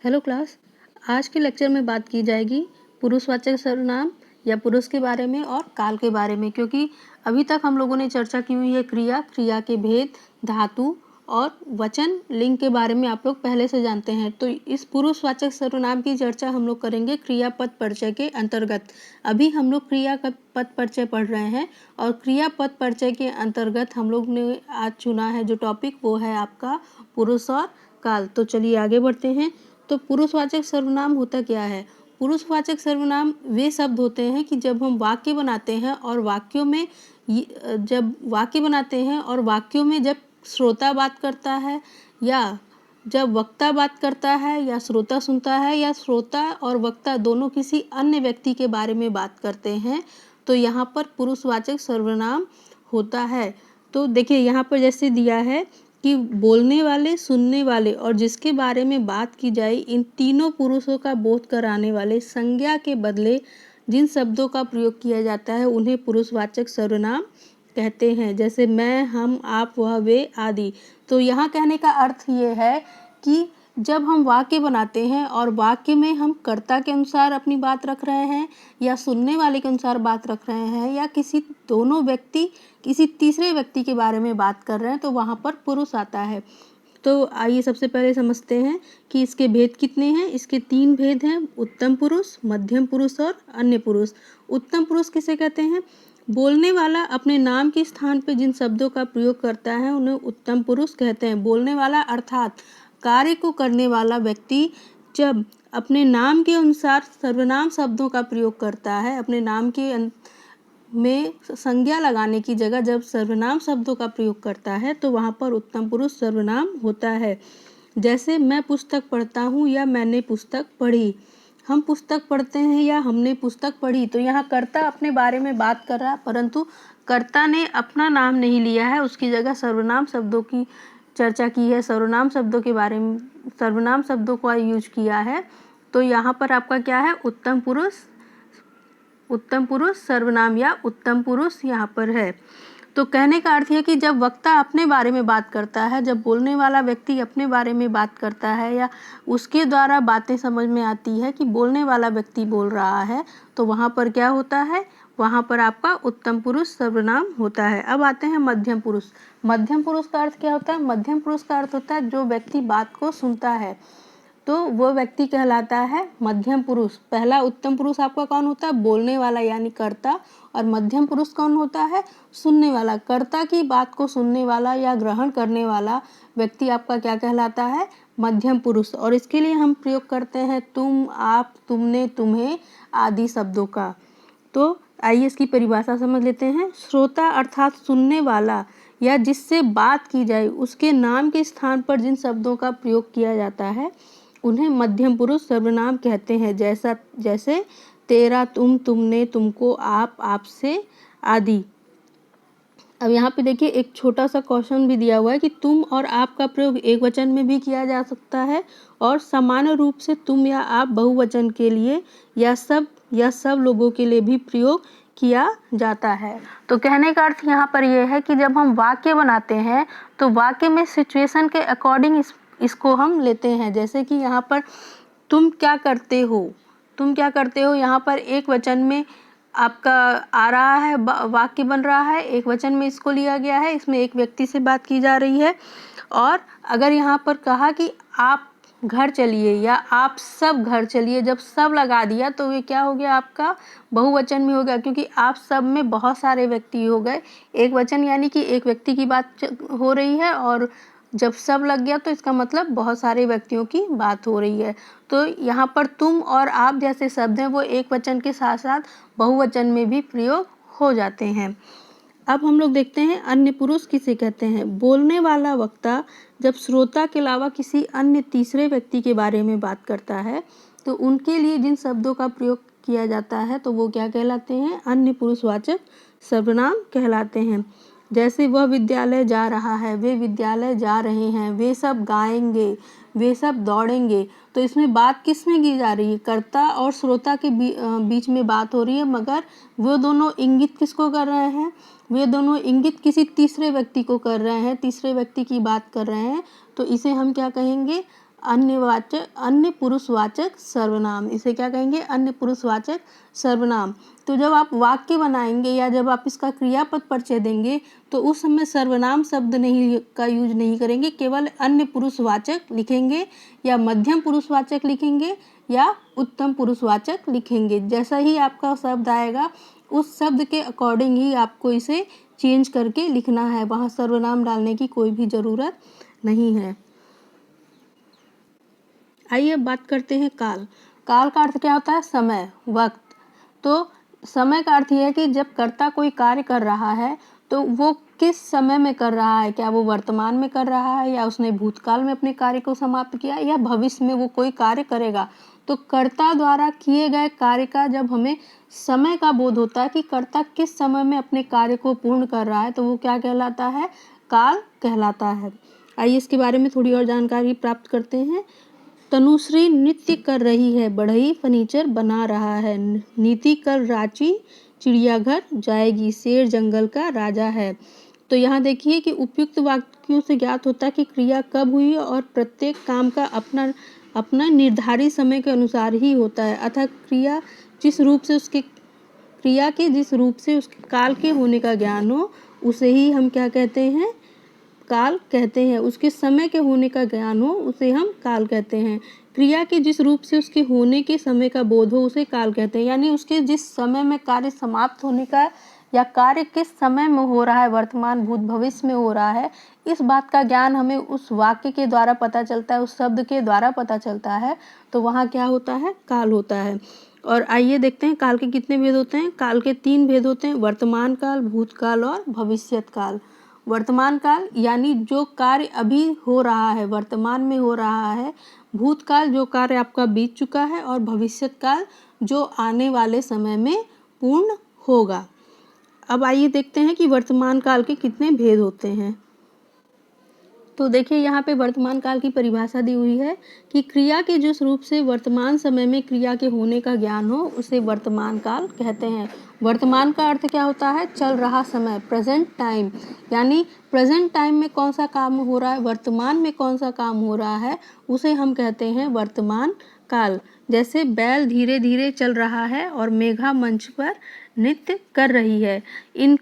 Hello class. आज के lecture में बात की जाएगी पुरुषवाचक सर्वनाम या पुरुष के बारे में और काल के बारे में, क्योंकि अभी तक हम लोगों ने चर्चा की हुई है क्रिया के भेद, धातु और वचन, लिंग के बारे में आप लोग पहले से जानते हैं। तो इस पुरुषवाचक सर्वनाम की चर्चा हम लोग करेंगे क्रियापद परिचय के अंतर्गत। अभी हम लोग क्रिया का पद परिचय पढ़ रहे हैं और क्रियापद परिचय के अंतर्गत हम लोग ने आज चुना है जो टॉपिक, वो है आपका पुरुष और काल। तो चलिए आगे बढ़ते हैं। तो पुरुषवाचक सर्वनाम होता क्या है? पुरुषवाचक सर्वनाम वे शब्द होते हैं कि जब हम वाक्य बनाते हैं और वाक्यों में जब श्रोता बात करता है, या जब वक्ता बात करता है, या श्रोता सुनता है, या श्रोता और वक्ता दोनों किसी अन्य व्यक्ति के बारे में बात करते हैं, तो यहाँ पर पुरुषवाचक सर्वनाम होता है। तो देखिए यहाँ पर जैसे दिया है कि बोलने वाले, सुनने वाले और जिसके बारे में बात की जाए, इन तीनों पुरुषों का बोध कराने वाले संज्ञा के बदले जिन शब्दों का प्रयोग किया जाता है उन्हें पुरुषवाचक सर्वनाम कहते हैं। जैसे मैं, हम, आप, वह, वे आदि। तो यहाँ कहने का अर्थ ये है कि जब हम वाक्य बनाते हैं और वाक्य में हम कर्ता के अनुसार अपनी बात रख रहे हैं या सुनने वाले के अनुसार बात रख रहे हैं, या किसी तीसरे व्यक्ति के बारे में बात कर रहे हैं, तो वहाँ पर पुरुष आता है। तो आइए सबसे पहले समझते हैं कि इसके भेद कितने हैं। इसके 3 भेद हैं: उत्तम पुरुष, मध्यम पुरुष और अन्य पुरुष। उत्तम पुरुष किसे कहते हैं? बोलने वाला अपने नाम के स्थान पर जिन शब्दों का प्रयोग करता है उन्हें उत्तम पुरुष कहते हैं। बोलने वाला अर्थात कार्य को करने वाला व्यक्ति जब अपने नाम के अनुसार सर्वनाम शब्दों का प्रयोग करता है, अपने नाम के में संज्ञा लगाने की जगह जब सर्वनाम शब्दों का प्रयोग करता है, तो वहाँ पर उत्तम पुरुष सर्वनाम होता है। जैसे मैं पुस्तक पढ़ता हूँ या मैंने पुस्तक पढ़ी। हम पुस्तक पढ़ते हैं या हमने पुस्तक पढ़ी। तो यहाँ कर्ता अपने बारे में बात कर रहा है, परंतु कर्ता ने अपना नाम नहीं लिया है, उसकी जगह सर्वनाम शब्दों की चर्चा की है, सर्वनाम शब्दों के बारे में, सर्वनाम शब्दों का यूज किया है। तो यहाँ पर आपका क्या है? उत्तम पुरुष सर्वनाम या उत्तम पुरुष यहाँ पर है। तो कहने का अर्थ है कि जब वक्ता अपने बारे में बात करता है, जब बोलने वाला व्यक्ति अपने बारे में बात करता है या उसके द्वारा बातें समझ में आती है कि बोलने वाला व्यक्ति बोल रहा है, तो वहाँ पर क्या होता है? वहाँ पर आपका उत्तम पुरुष सर्वनाम होता है। अब आते हैं मध्यम पुरुष। मध्यम पुरुष का अर्थ क्या होता है? मध्यम पुरुष का अर्थ होता है जो व्यक्ति बात को सुनता है, तो वो व्यक्ति कहलाता है मध्यम पुरुष। पहला उत्तम पुरुष आपका कौन होता है? बोलने वाला यानी कर्ता। और मध्यम पुरुष कौन होता है? सुनने वाला। कर्ता की बात को सुनने वाला या ग्रहण करने वाला व्यक्ति आपका क्या कहलाता है? मध्यम पुरुष। और इसके लिए हम प्रयोग करते हैं तुम, आप, तुमने, तुम्हें आदि शब्दों का। तो आइए इसकी परिभाषा समझ लेते हैं। श्रोता अर्थात सुनने वाला या जिससे बात की जाए, उसके नाम के स्थान पर जिन शब्दों का प्रयोग किया जाता है उन्हें मध्यम पुरुष सर्वनाम कहते हैं। जैसे तेरा, तुम, तुमने, तुमको, आप, आपसे आदि। अब यहाँ पे देखिए एक छोटा सा क्वेश्चन भी दिया हुआ है कि तुम और आप का प्रयोग एक वचन में भी किया जा सकता है और सामान्य रूप से तुम या आप बहुवचन के लिए या सब लोगों के लिए भी प्रयोग किया जाता है। तो कहने का अर्थ यहाँ पर यह है कि जब हम वाक्य बनाते हैं तो वाक्य में सिचुएशन के अकॉर्डिंग इसको हम लेते हैं। जैसे कि यहाँ पर तुम क्या करते हो, यहाँ पर एक वचन में आपका आ रहा है, वाक्य बन रहा है, एक वचन में इसको लिया गया है, इसमें एक व्यक्ति से बात की जा रही है। और अगर यहाँ पर कहा कि आप घर चलिए या आप सब घर चलिए, जब सब लगा दिया तो ये क्या हो गया? आपका बहुवचन में हो गया, क्योंकि आप सब में बहुत सारे व्यक्ति हो गए। एक वचन यानी कि एक व्यक्ति की बात हो रही है, और जब सब लग गया तो इसका मतलब बहुत सारे व्यक्तियों की बात हो रही है। तो यहाँ पर तुम और आप जैसे शब्द हैं वो एक वचन के साथ साथ बहुवचन में भी प्रयोग हो जाते हैं। अब हम लोग देखते हैं अन्य पुरुष किसे कहते हैं। बोलने वाला वक्ता जब श्रोता के अलावा किसी अन्य तीसरे व्यक्ति के बारे में बात करता है, तो उनके लिए जिन शब्दों का प्रयोग किया जाता है तो वो क्या कहलाते हैं? अन्य पुरुषवाचक सर्वनाम कहलाते हैं। जैसे वह विद्यालय जा रहा है, वे विद्यालय जा रहे हैं, वे सब गाएंगे, वे सब दौड़ेंगे। तो इसमें बात किस में की जा रही है? कर्ता और श्रोता के बीच में बात हो रही है, मगर वो दोनों इंगित किसको कर रहे हैं? वे दोनों इंगित किसी तीसरे व्यक्ति को कर रहे हैं, तीसरे व्यक्ति की बात कर रहे हैं। तो इसे हम क्या कहेंगे? अन्य पुरुषवाचक सर्वनाम। इसे क्या कहेंगे? अन्य पुरुषवाचक सर्वनाम। तो जब आप वाक्य बनाएंगे या जब आप इसका क्रियापद परिचय देंगे तो उस समय सर्वनाम शब्द नहीं का यूज नहीं करेंगे, केवल अन्य पुरुषवाचक लिखेंगे या मध्यम पुरुषवाचक लिखेंगे या उत्तम पुरुषवाचक लिखेंगे। जैसा ही आपका शब्द आएगा उस शब्द के अकॉर्डिंग ही आपको इसे चेंज करके लिखना है, वहाँ सर्वनाम डालने की कोई भी ज़रूरत नहीं है। आइए अब बात करते हैं काल। काल का अर्थ क्या होता है? समय, वक्त। तो समय का अर्थ यह है कि जब कर्ता कोई कार्य कर रहा है तो वो किस समय में कर रहा है, क्या वो वर्तमान में कर रहा है या उसने भूतकाल में अपने कार्य को समाप्त किया या भविष्य में वो कोई कार्य करेगा। तो कर्ता द्वारा किए गए कार्य का जब हमें समय का बोध होता है कि कर्ता किस समय में अपने कार्य को पूर्ण कर रहा है तो वो क्या कहलाता है? काल कहलाता है। आइए इसके बारे में थोड़ी और जानकारी प्राप्त करते हैं। तनुश्री नृत्य कर रही है, बढ़ई फर्नीचर बना रहा है, नीति कल रांची चिड़ियाघर जाएगी, शेर जंगल का राजा है। तो यहाँ देखिए कि उपयुक्त वाक्यों से ज्ञात होता है कि क्रिया कब हुई और प्रत्येक काम का अपना अपना निर्धारित समय के अनुसार ही होता है। अतः क्रिया के जिस रूप से उसके काल के होने का ज्ञान हो उसे ही हम क्या कहते हैं? काल कहते हैं। उसके समय के होने का ज्ञान हो उसे हम काल कहते हैं। क्रिया के जिस रूप से उसके होने के समय का बोध हो उसे काल कहते हैं। यानी उसके जिस समय में कार्य समाप्त होने का या कार्य किस समय में हो रहा है, वर्तमान, भूत, भविष्य में हो रहा है, इस बात का ज्ञान हमें उस वाक्य के द्वारा पता चलता है, उस शब्द के द्वारा पता चलता है, तो वहाँ क्या होता है? काल होता है। और आइए देखते हैं काल के कितने भेद होते हैं। काल के 3 भेद होते हैं: वर्तमान काल, भूतकाल और भविष्यत काल। वर्तमान काल यानी जो कार्य अभी हो रहा है, वर्तमान में हो रहा है। भूतकाल जो कार्य आपका बीत चुका है और भविष्यत काल जो आने वाले समय में पूर्ण होगा। अब आइए देखते हैं कि वर्तमान काल के कितने भेद होते हैं। तो देखिए यहाँ पे वर्तमान काल की परिभाषा दी हुई है कि क्रिया के जिस रूप से वर्तमान समय में क्रिया के होने का ज्ञान हो उसे वर्तमान काल कहते हैं। वर्तमान का अर्थ क्या होता है? चल रहा समय, प्रेजेंट टाइम। यानी प्रेजेंट टाइम में कौन सा काम हो रहा है, वर्तमान में कौन सा काम हो रहा है, उसे हम कहते हैं वर्तमान काल। जैसे बैल धीरे धीरे चल रहा है और मेघा मंच पर नृत्य कर रही है। इन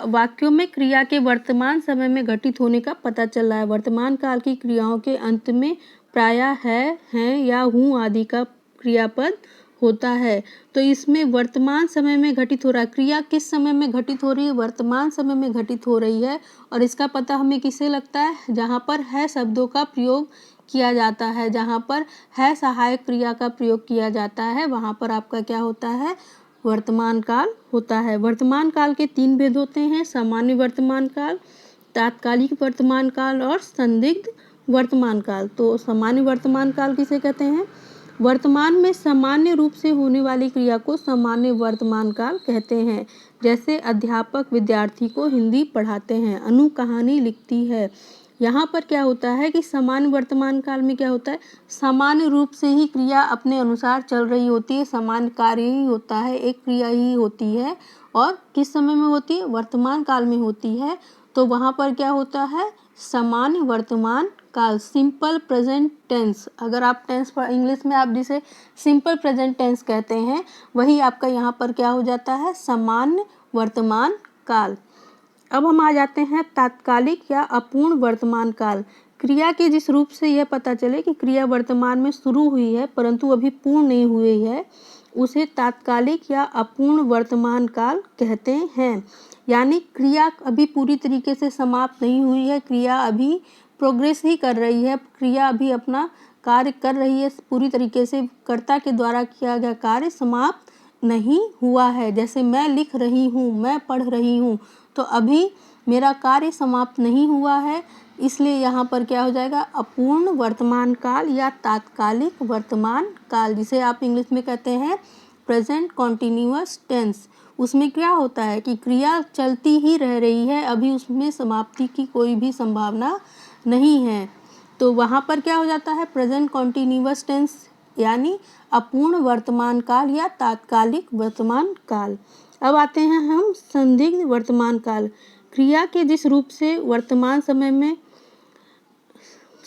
वाक्यों में क्रिया के वर्तमान समय में घटित होने का पता चल रहा है। वर्तमान काल की क्रियाओं के अंत में प्रायः है, हैं या हूँ आदि का क्रियापद होता है। तो इसमें वर्तमान समय में घटित हो रहा है। क्रिया किस समय में घटित हो रही है? वर्तमान समय में घटित हो रही है। और इसका पता हमें किससे लगता है? जहाँ पर है शब्दों का प्रयोग किया जाता है, जहाँ पर है सहायक क्रिया का प्रयोग किया जाता है, वहाँ पर आपका क्या होता है? वर्तमान काल होता है। वर्तमान काल के 3 भेद होते हैं: सामान्य वर्तमान काल, तात्कालिक वर्तमान काल और संदिग्ध वर्तमान काल। तो सामान्य वर्तमान काल किसे कहते हैं? वर्तमान में सामान्य रूप से होने वाली क्रिया को सामान्य वर्तमान काल कहते हैं। जैसे अध्यापक विद्यार्थी को हिंदी पढ़ाते हैं, अनु कहानी लिखती है। यहाँ पर क्या होता है कि सामान्य वर्तमान काल में क्या होता है? सामान्य रूप से ही क्रिया अपने अनुसार चल रही होती है, सामान्य कार्य ही होता है, एक क्रिया ही होती है। और किस समय में होती है? वर्तमान काल में होती है। तो वहाँ पर क्या होता है? सामान्य वर्तमान काल, सिंपल प्रेजेंट टेंस। अगर आप टेंस पर इंग्लिश में आप जिसे सिंपल प्रेजेंट टेंस कहते हैं, वही आपका यहाँ पर क्या हो जाता है? सामान्य वर्तमान काल। अब हम आ जाते हैं तात्कालिक या अपूर्ण वर्तमान काल। क्रिया के जिस रूप से यह पता चले कि क्रिया वर्तमान में शुरू हुई है परंतु अभी पूर्ण नहीं हुई है, उसे तात्कालिक या अपूर्ण वर्तमान काल कहते हैं। यानी क्रिया अभी पूरी तरीके से समाप्त नहीं हुई है, क्रिया अभी प्रोग्रेस ही कर रही है, क्रिया अभी अपना कार्य कर रही है, पूरी तरीके से कर्ता के द्वारा किया गया कार्य समाप्त नहीं हुआ है। जैसे मैं लिख रही हूँ, मैं पढ़ रही हूँ, तो अभी मेरा कार्य समाप्त नहीं हुआ है, इसलिए यहाँ पर क्या हो जाएगा? अपूर्ण वर्तमान काल या तात्कालिक वर्तमान काल, जिसे आप इंग्लिश में कहते हैं प्रेजेंट कॉन्टिन्यूअस टेंस। उसमें क्या होता है कि क्रिया चलती ही रह रही है, अभी उसमें समाप्ति की कोई भी संभावना नहीं है। तो वहाँ पर क्या हो जाता है? प्रेजेंट कॉन्टिन्यूअस टेंस यानी अपूर्ण वर्तमान काल या तात्कालिक वर्तमान काल। अब आते हैं हम संदिग्ध वर्तमान काल। क्रिया के जिस रूप से वर्तमान समय में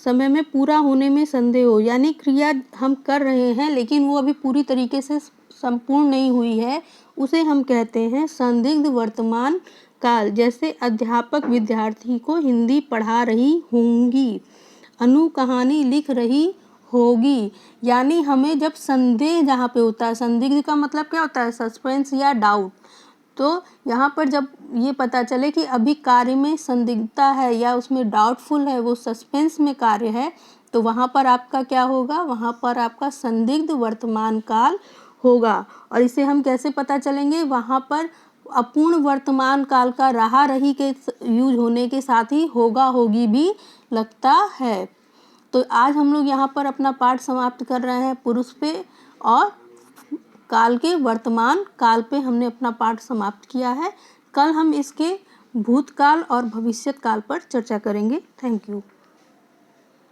समय में पूरा होने में संदेह हो, यानी क्रिया हम कर रहे हैं लेकिन वो अभी पूरी तरीके से संपूर्ण नहीं हुई है, उसे हम कहते हैं संदिग्ध वर्तमान काल। जैसे अध्यापक विद्यार्थी को हिंदी पढ़ा रही होंगी, अनु कहानी लिख रही होगी। यानी हमें जब संदेह जहाँ पे होता है, संदिग्ध का मतलब क्या होता है, सस्पेंस या डाउट। तो यहाँ पर जब ये पता चले कि अभी कार्य में संदिग्धता है या उसमें डाउटफुल है, वो सस्पेंस में कार्य है, तो वहाँ पर आपका क्या होगा, वहाँ पर आपका संदिग्ध वर्तमान काल होगा। और इसे हम कैसे पता चलेंगे, वहाँ पर अपूर्ण वर्तमान काल का रहा रही के यूज होने के साथ ही होगा होगी भी लगता है। तो आज हम लोग यहाँ पर अपना पाठ समाप्त कर रहे हैं पुरुष पे, और काल के वर्तमान काल पे हमने अपना पाठ समाप्त किया है। कल हम इसके भूतकाल और भविष्यत काल पर चर्चा करेंगे। Thank you.